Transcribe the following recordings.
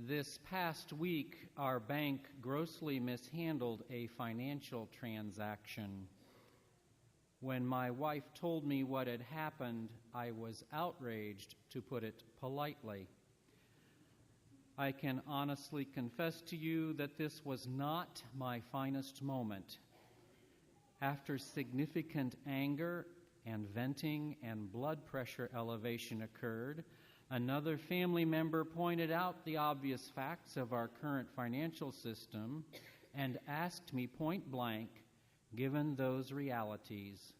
This past week, our bank grossly mishandled a financial transaction. When my wife told me what had happened, I was outraged, to put it politely. I can honestly confess to you that this was not my finest moment. After significant anger and venting and blood pressure elevation occurred, another family member pointed out the obvious facts of our current financial system and asked me point blank, given those realities,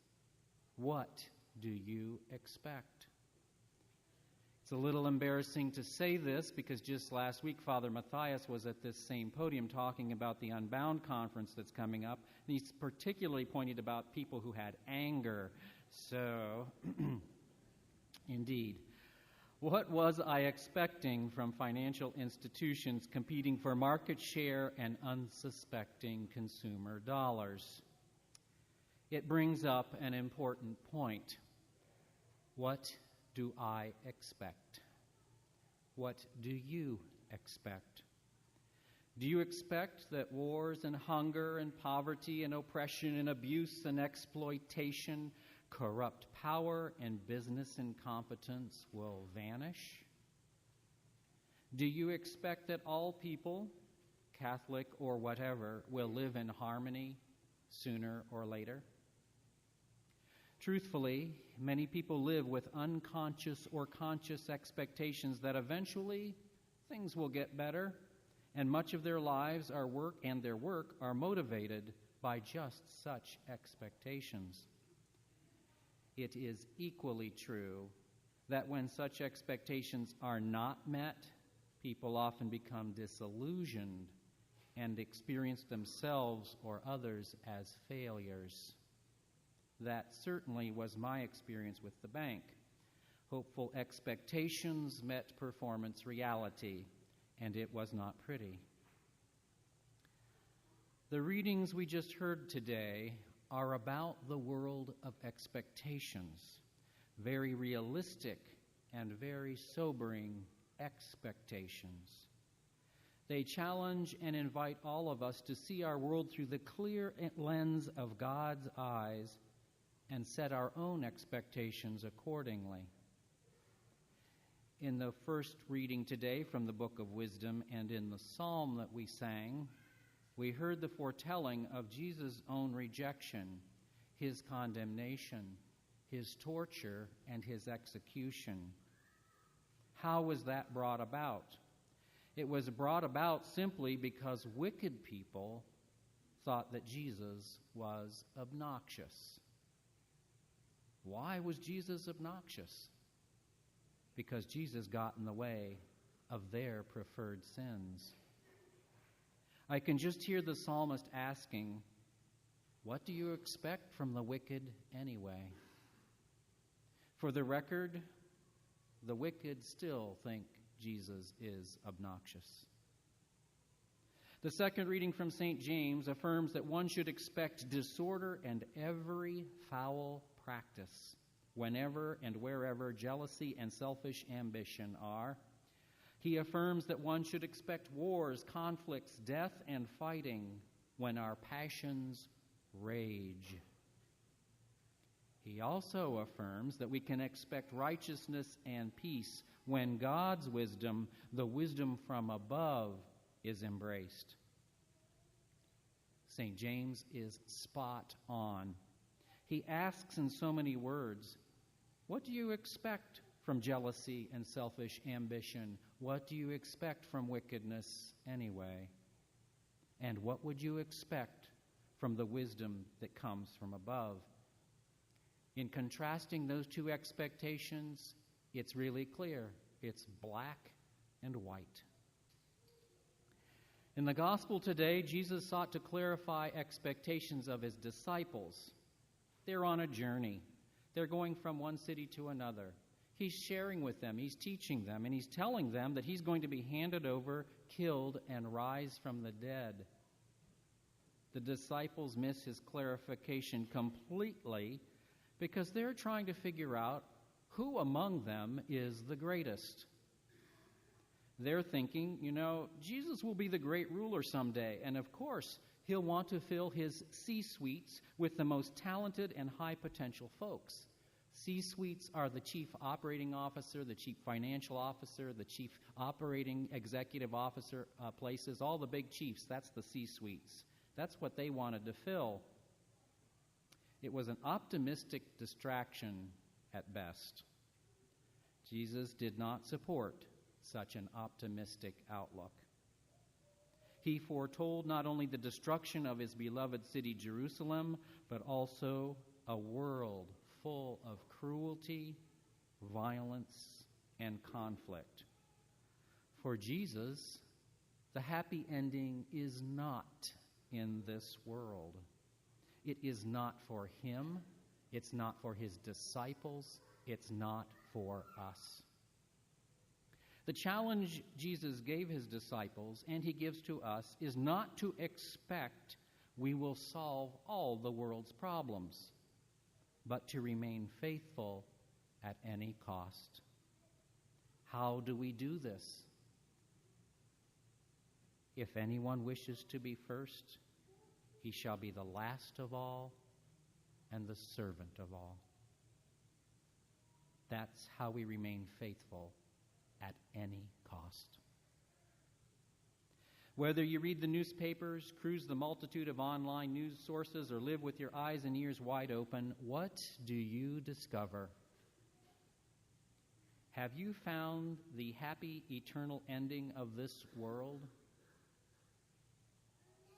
what do you expect? It's a little embarrassing to say this because just last week Father Matthias was at this same podium talking about the Unbound conference that's coming up. And he's particularly pointed about people who had anger. So, indeed, what was I expecting from financial institutions competing for market share and unsuspecting consumer dollars? It brings up an important point. What do I expect? What do you expect? Do you expect that wars and hunger and poverty and oppression and abuse and exploitation, corrupt power and business incompetence will vanish? Do you expect that all people, Catholic or whatever, will live in harmony sooner or later? Truthfully, many people live with unconscious or conscious expectations that eventually things will get better, and much of their lives, their work are motivated by just such expectations. It is equally true that when such expectations are not met, people often become disillusioned and experience themselves or others as failures. That certainly was my experience with the bank. Hopeful expectations met performance reality, and it was not pretty. The readings we just heard today are about the world of expectations, very realistic and very sobering expectations. They challenge and invite all of us to see our world through the clear lens of God's eyes and set our own expectations accordingly. In the first reading today from the Book of Wisdom and in the psalm that we sang, we heard the foretelling of Jesus' own rejection, his condemnation, his torture, and his execution. How was that brought about? It was brought about simply because wicked people thought that Jesus was obnoxious. Why was Jesus obnoxious? Because Jesus got in the way of their preferred sins. I can just hear the psalmist asking, what do you expect from the wicked anyway? For the record, the wicked still think Jesus is obnoxious. The second reading from St. James affirms that one should expect disorder and every foul practice whenever and wherever jealousy and selfish ambition are. He affirms that one should expect wars, conflicts, death, and fighting when our passions rage. He also affirms that we can expect righteousness and peace when God's wisdom, the wisdom from above, is embraced. St. James is spot on. He asks in so many words, what do you expect from jealousy and selfish ambition? What do you expect from wickedness anyway? And what would you expect from the wisdom that comes from above? In contrasting those two expectations, it's really clear. It's black and white. In the gospel today, Jesus sought to clarify expectations of his disciples. They're on a journey. They're going from one city to another. He's sharing with them, he's teaching them, and he's telling them that he's going to be handed over, killed, and rise from the dead. The disciples miss his clarification completely because they're trying to figure out who among them is the greatest. They're thinking, Jesus will be the great ruler someday, and of course, he'll want to fill his C-suites with the most talented and high-potential folks. C-suites are the chief operating officer, the chief financial officer, the chief operating executive officer places, all the big chiefs. That's the C-suites. That's what they wanted to fill. It was an optimistic distraction at best. Jesus did not support such an optimistic outlook. He foretold not only the destruction of his beloved city Jerusalem, but also a world full of cruelty, violence, and conflict. For Jesus, the happy ending is not in this world. It is not for him. It's not for his disciples. It's not for us. The challenge Jesus gave his disciples, and he gives to us, is not to expect we will solve all the world's problems, but to remain faithful at any cost. How do we do this? If anyone wishes to be first, he shall be the last of all and the servant of all. That's how we remain faithful at any cost. Whether you read the newspapers, cruise the multitude of online news sources, or live with your eyes and ears wide open, what do you discover? Have you found the happy eternal ending of this world?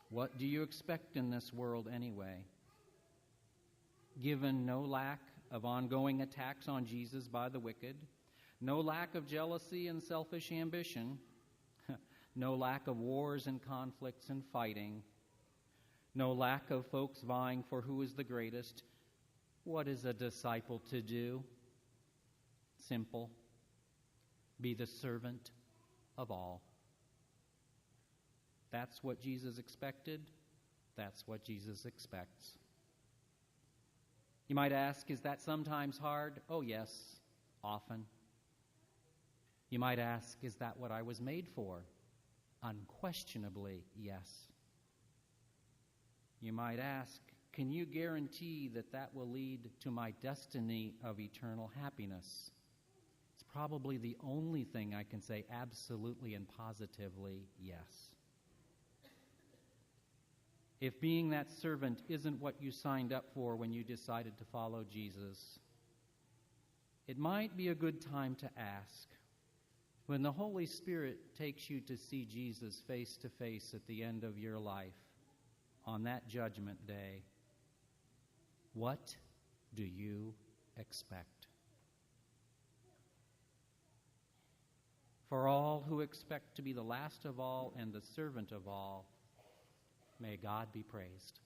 What do you expect in this world anyway? Given no lack of ongoing attacks on Jesus by the wicked, no lack of jealousy and selfish ambition, no lack of wars and conflicts and fighting, no lack of folks vying for who is the greatest, what is a disciple to do? Simple. Be the servant of all. That's what Jesus expected. That's what Jesus expects. You might ask, is that sometimes hard? Oh, yes, often. You might ask, is that what I was made for? Unquestionably, yes. You might ask, can you guarantee that that will lead to my destiny of eternal happiness? It's probably the only thing I can say absolutely and positively yes. If being that servant isn't what you signed up for when you decided to follow Jesus, it might be a good time to ask, when the Holy Spirit takes you to see Jesus face to face at the end of your life, on that judgment day, what do you expect? For all who expect to be the last of all and the servant of all, may God be praised.